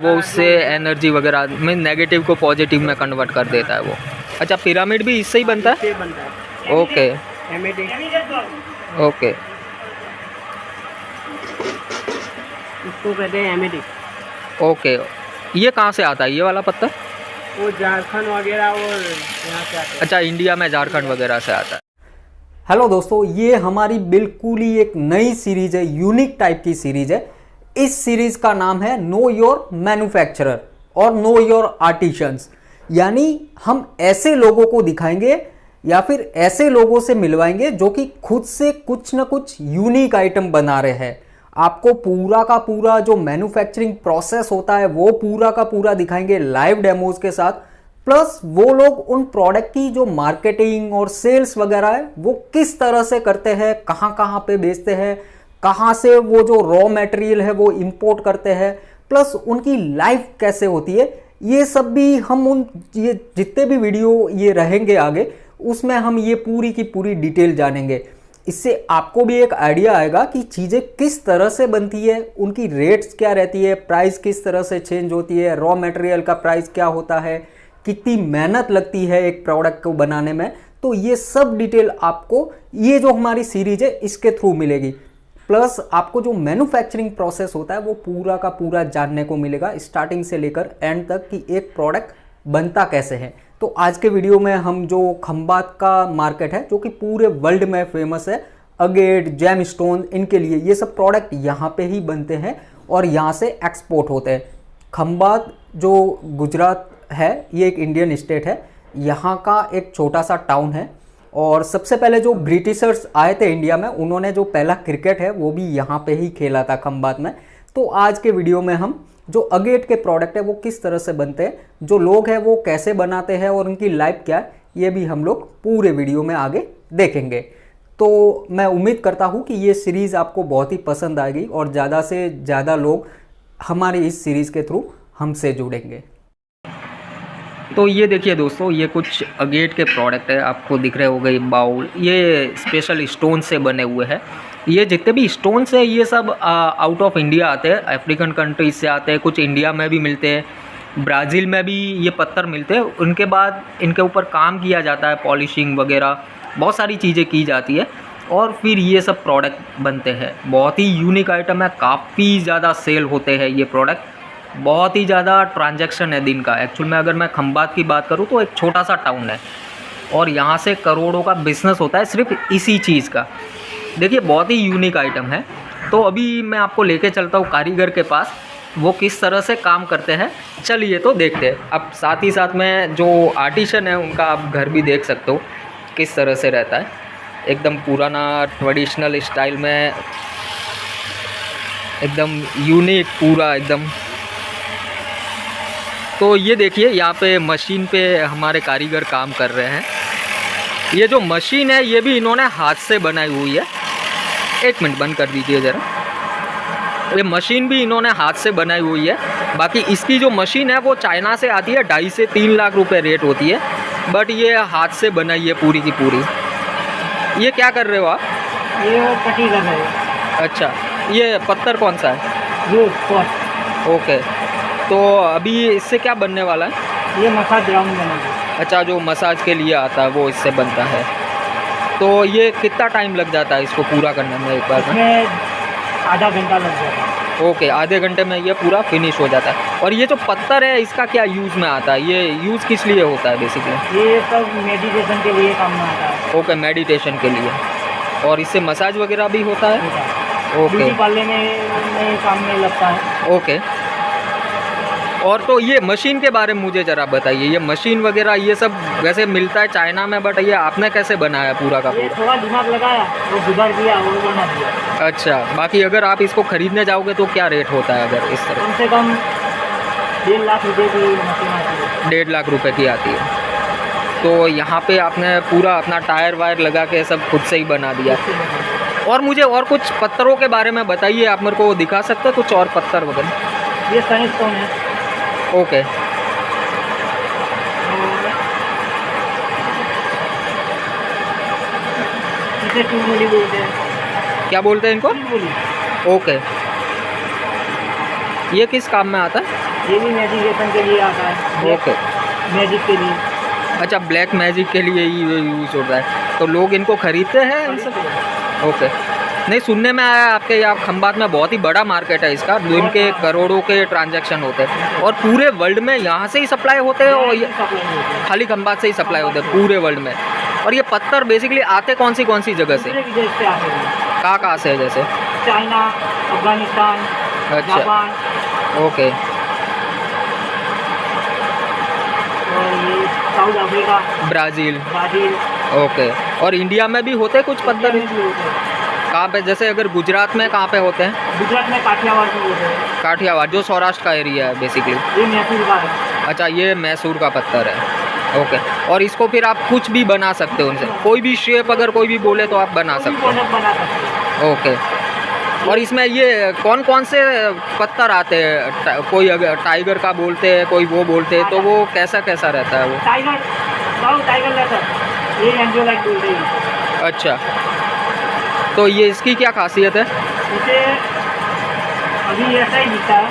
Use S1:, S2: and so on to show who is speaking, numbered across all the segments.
S1: वो उससे एनर्जी वगैरह में नेगेटिव को पॉजिटिव में कन्वर्ट कर देता है वो। अच्छा, पिरामिड भी इससे ही बनता है?
S2: इससे बनता है।
S1: Okay
S2: emetic
S1: okay.
S2: इसको कहते हैं एमेटिक।
S1: ओके, ये कहाँ से आता है ये वाला पत्थर?
S2: वो झारखंड वगैरह और यहाँ से आता है।
S1: अच्छा, इंडिया में झारखंड वगैरह से आता है।
S3: हेलो दोस्तों, ये हमारी बिल्कुल ही एक नई सीरीज है, यूनिक टाइप की सीरीज है। इस सीरीज का नाम है नो योर मैन्युफैक्चरर और नो योर आर्टिशंस। यानी हम ऐसे लोगों को दिखाएंगे या फिर ऐसे लोगों से मिलवाएंगे जो कि खुद से कुछ ना कुछ यूनिक आइटम बना रहे हैं। आपको पूरा का पूरा जो मैन्युफैक्चरिंग प्रोसेस होता है वो पूरा का पूरा दिखाएंगे लाइव डेमोज के साथ। प्लस वो लोग उन प्रोडक्ट की जो मार्केटिंग और सेल्स वगैरह है वो किस तरह से करते हैं, कहाँ कहाँ पे बेचते हैं, कहाँ से वो जो रॉ मटेरियल है वो इंपोर्ट करते हैं, प्लस उनकी लाइफ कैसे होती है, ये सब भी हम ये जितने भी वीडियो ये रहेंगे आगे उसमें हम ये पूरी की पूरी डिटेल जानेंगे। इससे आपको भी एक आइडिया आएगा कि चीज़ें किस तरह से बनती है, उनकी रेट्स क्या रहती है, प्राइस किस तरह से चेंज होती है, रॉ मटेरियल का प्राइस क्या होता है, कितनी मेहनत लगती है एक प्रोडक्ट को बनाने में। तो ये सब डिटेल आपको ये जो हमारी सीरीज है इसके थ्रू मिलेगी। प्लस आपको जो मैन्युफैक्चरिंग प्रोसेस होता है वो पूरा का पूरा जानने को मिलेगा, स्टार्टिंग से लेकर एंड तक कि एक प्रोडक्ट बनता कैसे है। तो आज के वीडियो में हम जो खंबात का मार्केट है जो कि पूरे वर्ल्ड में फेमस है, अगेट, जेम स्टोन, इनके लिए ये सब प्रोडक्ट यहाँ पे ही बनते हैं और यहाँ से एक्सपोर्ट होते हैं। खंबात जो गुजरात है ये एक इंडियन स्टेट है, यहाँ का एक छोटा सा टाउन है। और सबसे पहले जो ब्रिटिशर्स आए थे इंडिया में उन्होंने जो पहला क्रिकेट है वो भी यहाँ पे ही खेला था, खंबात में। तो आज के वीडियो में हम जो अगेट के प्रोडक्ट है वो किस तरह से बनते हैं, जो लोग हैं वो कैसे बनाते हैं और उनकी लाइफ क्या है, ये भी हम लोग पूरे वीडियो में आगे देखेंगे। तो मैं उम्मीद करता हूँ कि ये सीरीज़ आपको बहुत ही पसंद आएगी और ज़्यादा से ज़्यादा लोग हमारी इस सीरीज़ के थ्रू हमसे जुड़ेंगे।
S1: तो ये देखिए दोस्तों, ये कुछ अगेट के प्रोडक्ट है, आपको दिख रहे हो गए बाउल, ये स्पेशल स्टोन से बने हुए हैं। ये जितने भी स्टोन्स हैं ये सब आउट ऑफ इंडिया आते हैं, अफ्रीकन कंट्रीज से आते हैं, कुछ इंडिया में भी मिलते हैं, ब्राज़ील में भी ये पत्थर मिलते हैं। उनके बाद इनके ऊपर काम किया जाता है, पॉलिशिंग वगैरह बहुत सारी चीज़ें की जाती है और फिर ये सब प्रोडक्ट बनते हैं। बहुत ही यूनिक आइटम है, काफ़ी ज़्यादा सेल होते हैं ये प्रोडक्ट, बहुत ही ज़्यादा ट्रांजैक्शन है दिन का। एक्चुअल में अगर मैं खंबात की बात करूँ तो एक छोटा सा टाउन है और यहाँ से करोड़ों का बिजनेस होता है सिर्फ इसी चीज़ का। देखिए बहुत ही यूनिक आइटम है। तो अभी मैं आपको लेके चलता हूँ कारीगर के पास, वो किस तरह से काम करते हैं, चलिए तो देखते हैं। अब साथ ही साथ में जो आर्टिशन है उनका आप घर भी देख सकते हो किस तरह से रहता है, एकदम पुराना ट्रेडिशनल स्टाइल में, एकदम यूनिक पूरा एकदम। तो ये देखिए यहाँ पे मशीन पे हमारे कारीगर काम कर रहे हैं। ये जो मशीन है ये भी इन्होंने हाथ से बनाई हुई है। एक मिनट बंद कर दीजिए ज़रा। ये मशीन भी इन्होंने हाथ से बनाई हुई है। बाकी इसकी जो मशीन है वो चाइना से आती है, 2.5 से 3 लाख रुपए रेट होती है, बट ये हाथ से बनाई है पूरी की पूरी। ये क्या कर रहे हो आप?
S2: ये पट्टी कर रहे हैं।
S1: अच्छा, ये पत्थर कौन सा है?
S2: ये स्पॉट।
S1: ओके, तो अभी इससे क्या बनने वाला है?
S2: ये मसाज ग्राउंड बना।
S1: अच्छा, जो मसाज के लिए आता है वो इससे बनता है। तो ये कितना टाइम लग जाता है इसको पूरा करने में एक बार में?
S2: आधा घंटा लग जाता है।
S1: ओके, आधे घंटे में ये पूरा फिनिश हो जाता है। और ये जो पत्थर है इसका क्या यूज़ में आता है, ये यूज़ किस लिए होता है बेसिकली?
S2: ये सब मेडिटेशन के लिए काम में आता है।
S1: ओके, मेडिटेशन के लिए। और इससे मसाज वगैरह भी होता है? ओके,
S2: ब्यूटी पार्लर में काम में लगता है।
S1: ओके। और तो ये मशीन के बारे में मुझे ज़रा बताइए, ये मशीन वगैरह ये सब वैसे मिलता है चाइना में, बट ये आपने कैसे बनाया पूरा का
S2: ये
S1: पूरा?
S2: थोड़ा दिमाग लगाया, वो सुधार दिया, वो बना दिया।
S1: अच्छा, बाकी अगर आप इसको ख़रीदने जाओगे तो क्या रेट होता है अगर इस तरह?
S2: कम से कम 1.5 लाख रुपए की मशीन आती है।
S1: 1.5 लाख रुपए की आती है। तो यहाँ पे आपने पूरा अपना टायर वायर लगा के सब खुद से ही बना दिया। और मुझे और कुछ पत्थरों के बारे में बताइए, आप मेरे को दिखा सकते हो कुछ और पत्थर वगैरह?
S2: ये सनस्टोन है।
S1: ओके,
S2: इसे टूमुली बोलते हैं।
S1: क्या बोलते हैं इनको?
S2: टूमुली।
S1: ओके, ये किस काम में आता है?
S2: ये भी मेडिकेशन के लिए आता है,
S1: ओके,
S2: मैजिक के लिए।
S1: अच्छा ब्लैक मैजिक के लिए ही यूज़ होता है, तो लोग इनको खरीदते हैं इन सब? ओके, नहीं सुनने में आया आपके यहाँ खंबात में बहुत ही बड़ा मार्केट है इसका, दिन के करोड़ों के ट्रांजैक्शन होते हैं, और पूरे वर्ल्ड में यहाँ से ही सप्लाई होते हैं, और खाली खंबात से ही सप्लाई होते हैं पूरे वर्ल्ड में? और ये पत्थर बेसिकली आते कौन सी जगह से?
S2: दूसरे विदेश से आते हैं,
S1: कहाँ से है जैसे?
S2: चाइना, अफगानिस्तान,
S1: अच्छा।
S2: जापान,
S1: ओके,
S2: और ये south Africa,
S1: Brazil.
S2: Brazil.
S1: Okay, और इंडिया में भी होते हैं कुछ पत्थर?
S2: इंडिया में भी होते हैं।
S1: कहाँ पे, जैसे अगर गुजरात में कहाँ पे होते हैं?
S2: गुजरात में काठियावाड़ में होते हैं।
S1: काठियावाड़ जो सौराष्ट्र का एरिया है बेसिकली।
S2: ये मैसूर का है।
S1: अच्छा, ये मैसूर का पत्थर है। ओके, और इसको फिर आप कुछ भी बना सकते हो उनसे, कोई भी शेप अगर कोई भी बोले तो आप बना
S2: कोई भी
S1: सकते
S2: प्रोडक्ट बना सकते
S1: हो। ओके, और इसमें ये कौन कौन से पत्थर आते हैं? कोई अगर टाइगर का बोलते हैं, कोई वो बोलते हैं, तो वो कैसा कैसा रहता है वो?
S2: हैं। टाइगर लेटर, ये एंजियोलाइट बोलते हैं।
S1: अच्छा, तो ये इसकी क्या खासियत है?
S2: इसे अभी ऐसा ही दिखता है,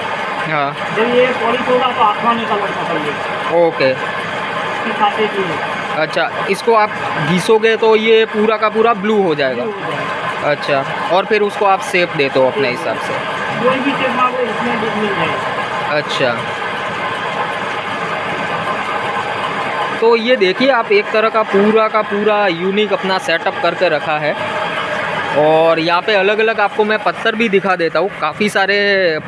S1: हाँ,
S2: जब ये पॉलिश होगा तो आसमानी कलर का चाहिए,
S1: ओके।
S2: इसकी खासियत ये है।
S1: अच्छा, इसको आप घिसोगे तो ये पूरा का पूरा ब्लू हो जाएगा?
S2: हो जाएगा।
S1: अच्छा, और फिर उसको आप शेप देते हो अपने हिसाब से?
S2: कोई भी शेप मांगो इसमें भी मिल जाएगा।
S1: अच्छा, तो ये देखिए आप एक तरह का पूरा यूनिक अपना सेटअप करके रखा है, और यहाँ पे अलग अलग आपको मैं पत्थर भी दिखा देता हूँ, काफ़ी सारे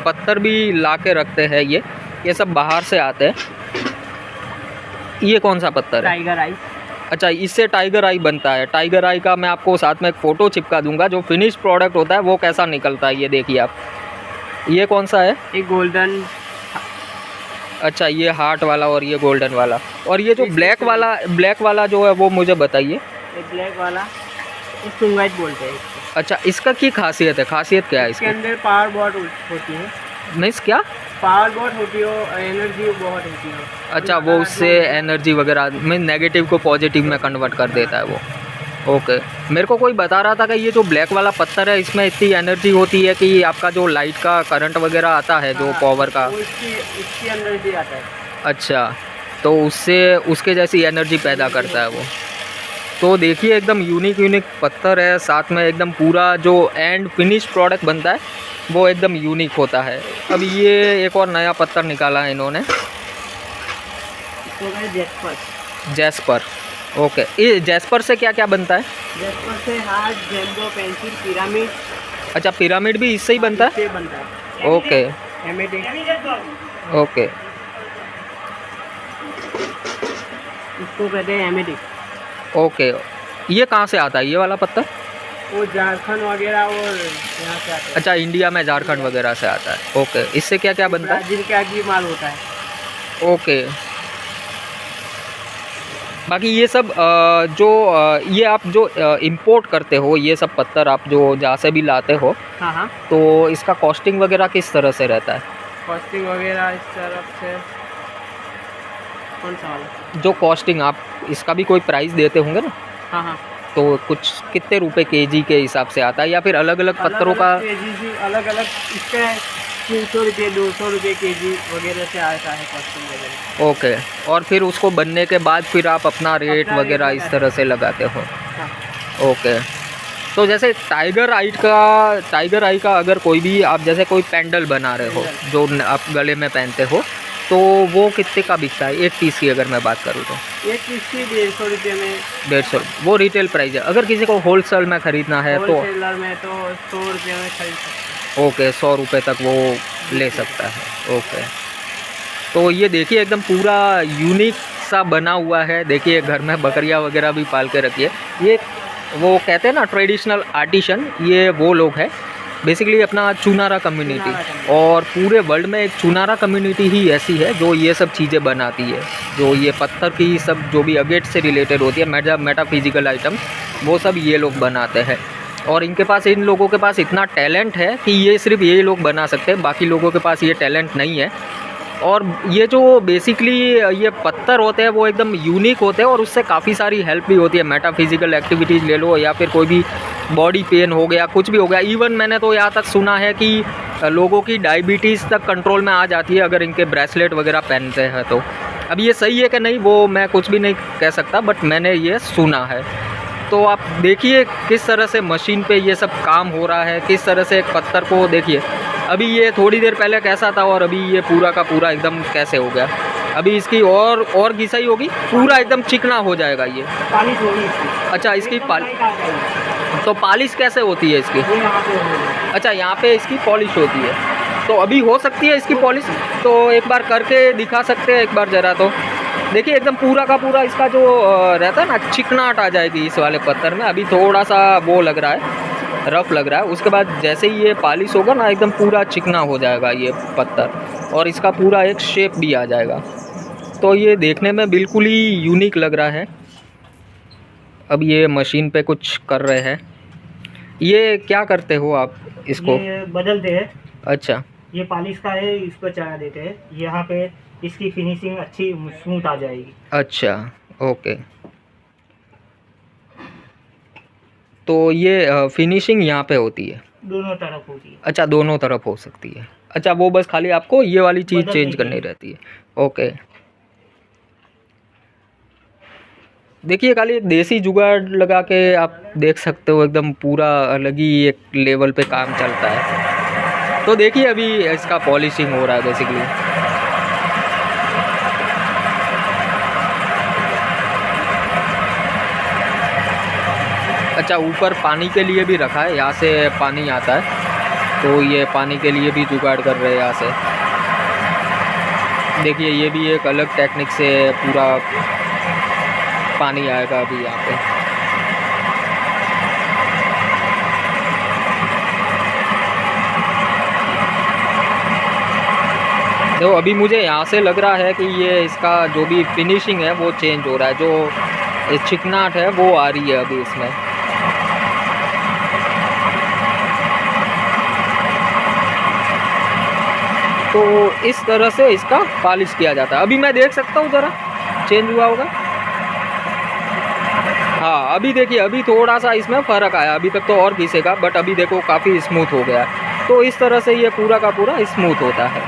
S1: पत्थर भी ला के रखते हैं ये सब बाहर से आते हैं। ये कौन सा पत्थर है?
S2: टाइगर आई।
S1: अच्छा, इससे टाइगर आई बनता है। टाइगर आई का मैं आपको साथ में एक फ़ोटो चिपका दूंगा, जो फिनिश प्रोडक्ट होता है वो कैसा निकलता है ये देखिए आप। ये कौन सा है?
S2: एक गोल्डन।
S1: अच्छा, ये हार्ट वाला और ये गोल्डन वाला, और ये जो ब्लैक वाला जो है वो मुझे बताइए।
S2: एक ब्लैक वाला सुंगाइट बोलते हैं इसको।
S1: अच्छा, इसका की खासियत है? खासियत क्या है
S2: इसके
S1: इसकी?
S2: अंदर पावर बहुत होती है।
S1: मीन्स क्या?
S2: पावर बहुत होती है, एनर्जी बहुत होती है।
S1: अच्छा, वो उससे एनर्जी वगैरह में नेगेटिव को पॉजिटिव में कन्वर्ट कर देता है वो। ओके, मेरे को कोई बता रहा था कि ये जो ब्लैक वाला पत्थर है इसमें इतनी एनर्जी होती है कि आपका जो लाइट का करंट वगैरह आता है, जो पावर का,
S2: वो इसकी अंदर से आता है।
S1: अच्छा, तो उससे उसके जैसी एनर्जी पैदा करता है वो। तो देखिए एकदम यूनिक पत्थर है, साथ में एकदम पूरा जो एंड फिनिश प्रोडक्ट बनता है वो एकदम यूनिक होता है। अब ये एक और नया पत्थर निकाला है इन्होंने, जैस्पर। ओके, ये जैस्पर से क्या क्या बनता है?
S2: जैस्पर से हार्ट, जेम्बो, पेंसिल, पिरामिड।
S1: अच्छा, पिरामिड भी इससे ही बनता है?
S2: इससे बनता है।
S1: Okay
S2: emetic.
S1: ओके,
S2: इसको कहते हैं एमेटिक।
S1: ओके, ये कहाँ से आता है ये वाला पत्थर?
S2: वो झारखंड वगैरह और यहाँ से आता है।
S1: अच्छा, इंडिया में झारखंड वगैरह से आता है। ओके, इससे क्या क्या बनता है?
S2: ब्राज़ील का भी माल होता है।
S1: ओके, बाकी ये सब ये आप जो इंपोर्ट करते हो, ये सब पत्थर आप जो जहाँ से भी लाते हो,
S2: हाँ,
S1: तो इसका कॉस्टिंग वगैरह किस तरह से रहता है?
S2: कॉस्टिंग वगैरह इस तरफ से। कौन सा वाला?
S1: जो कॉस्टिंग आप इसका भी कोई प्राइस देते होंगे ना,
S2: हाँ,
S1: तो कुछ कितने रुपए केजी के हिसाब से आता है, या फिर अलग अलग पत्थरों का?
S2: अलग अलग इसके 300 रुपये, 200 रुपये केजी वगैरह से आता है कॉस्टिंग वगैरह।
S1: ओके, और फिर उसको बनने के बाद फिर आप अपना रेट वगैरह इस तरह से लगाते हो?
S2: हाँ।
S1: ओके, तो जैसे टाइगर आई का अगर कोई भी आप जैसे कोई पेंडल बना रहे हो जो आप गले में पहनते हो, तो वो कितने का बिकता है एक पीस की अगर मैं बात करूँ तो?
S2: एक पीस की 150 रुपये में।
S1: 150, वो रिटेल प्राइस है। अगर किसी को होलसेल में ख़रीदना है तो?
S2: होलसेलर में तो 100 रुपये में खरीद सकते हैं।
S1: ओके, 100 रुपये तक वो ले सकता है। ओके, तो ये देखिए एकदम पूरा यूनिक सा बना हुआ है। देखिए घर में बकरियां वगैरह भी पाल के रखी है। ये वो कहते हैं ना ट्रेडिशनल आर्टिशन, ये वो लोग हैं बेसिकली अपना चुनारा कम्युनिटी, और पूरे वर्ल्ड में एक चुनारा कम्युनिटी ही ऐसी है जो ये सब चीज़ें बनाती है, जो ये पत्थर की सब जो भी अगेट से रिलेटेड होती है, मेटाफिजिकल आइटम, वो सब ये लोग बनाते हैं। और इन लोगों के पास इतना टैलेंट है कि ये सिर्फ ये लोग बना सकते हैं, बाकी लोगों के पास ये टैलेंट नहीं है। और ये जो बेसिकली ये पत्थर होते हैं वो एकदम यूनिक होते हैं, और उससे काफ़ी सारी हेल्प भी होती है। मेटाफिजिकल एक्टिविटीज़ ले लो, या फिर कोई भी बॉडी पेन हो गया, कुछ भी हो गया। इवन मैंने तो यहाँ तक सुना है कि लोगों की डायबिटीज़ तक कंट्रोल में आ जाती है अगर इनके ब्रेसलेट वगैरह पहनते हैं तो। अब ये सही है कि नहीं वो मैं कुछ भी नहीं कह सकता, बट मैंने ये सुना है। तो आप देखिए किस तरह से मशीन पे ये सब काम हो रहा है, किस तरह से एक पत्थर को देखिए, अभी ये थोड़ी देर पहले कैसा था और अभी ये पूरा का पूरा एकदम कैसे हो गया। अभी इसकी और घिसाई होगी, पूरा एकदम चिकना हो जाएगा ये।
S2: पालिश होगी इसकी।
S1: अच्छा, इसकी
S2: एकदम टाइट आ जाएगी।
S1: तो पॉलिश कैसे होती है इसकी?
S2: ये यहाँ पे होगी।
S1: अच्छा, यहाँ पे इसकी पॉलिश होती है, तो अभी हो सकती है इसकी पॉलिश। तो एक बार करके दिखा सकते हैं एक बार ज़रा। तो देखिए एकदम पूरा का पूरा इसका जो रहता है ना, चिकनाहट आ जाएगी इस वाले पत्थर में। अभी थोड़ा सा वो लग रहा है, रफ लग रहा है। उसके बाद जैसे ही ये पॉलिश होगा ना, एकदम पूरा चिकना हो जाएगा ये पत्थर, और इसका पूरा एक शेप भी आ जाएगा। तो ये देखने में बिल्कुल ही यूनिक लग रहा है। अब ये मशीन पे कुछ कर रहे हैं। ये क्या करते हो आप इसको?
S2: ये बदलते हैं।
S1: अच्छा,
S2: ये पॉलिश का है, इसको चढ़ा देते हैं। यहाँ पे इसकी फिनिशिंग अच्छी स्मूथ आ जाएगी।
S1: अच्छा, ओके। तो ये फिनिशिंग यहाँ पे होती है?
S2: दोनों तरफ होती है।
S1: अच्छा, दोनों तरफ हो सकती है। अच्छा, वो बस खाली आपको ये वाली चीज़
S2: बदलने
S1: चेंज
S2: की
S1: करनी रहती है। ओके। देखिए खाली एक देसी जुगाड़ लगा के आप देख सकते हो, एकदम पूरा अलग ही एक लेवल पे काम चलता है। तो देखिए अभी इसका पॉलिशिंग हो रहा है बेसिकली। अच्छा, ऊपर पानी के लिए भी रखा है, यहाँ से पानी आता है, तो ये पानी के लिए भी जुगाड़ कर रहे हैं यहाँ से। देखिए ये भी एक अलग टेक्निक से पूरा पानी आएगा अभी यहाँ पे। तो अभी मुझे यहाँ से लग रहा है कि ये इसका जो भी फिनिशिंग है वो चेंज हो रहा है, जो चिकनाहट है वो आ रही है अभी इसमें। तो इस तरह से इसका पॉलिश किया जाता है। अभी मैं देख सकता हूँ ज़रा चेंज हुआ होगा। हाँ, अभी देखिए अभी थोड़ा सा इसमें फ़र्क आया। अभी तक तो और घिसेगा, बट अभी देखो काफ़ी स्मूथ हो गया। तो इस तरह से ये पूरा का पूरा स्मूथ होता है।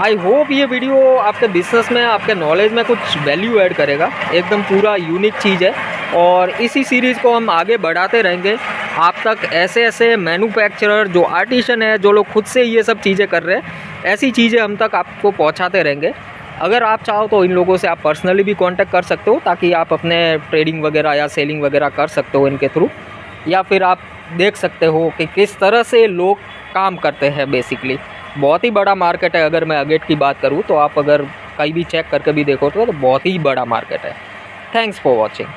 S1: आई होप ये वीडियो आपके बिजनेस में, आपके नॉलेज में कुछ वैल्यू ऐड करेगा। एकदम पूरा यूनिक चीज़ है, और इसी सीरीज़ को हम आगे बढ़ाते रहेंगे। आप तक ऐसे ऐसे मैन्युफैक्चरर जो आर्टिशन है, जो लोग खुद से ये सब चीज़ें कर रहे हैं, ऐसी चीज़ें हम तक आपको पहुंचाते रहेंगे। अगर आप चाहो तो इन लोगों से आप पर्सनली भी कांटेक्ट कर सकते हो, ताकि आप अपने ट्रेडिंग वगैरह या सेलिंग वगैरह कर सकते हो इनके थ्रू। या फिर आप देख सकते हो कि किस तरह से लोग काम करते हैं बेसिकली। बहुत ही बड़ा मार्केट है। अगर मैं अगेट की बात करूँ तो आप अगर कहीं भी चेक करके भी देखो तो बहुत ही बड़ा मार्केट है। Thanks for watching.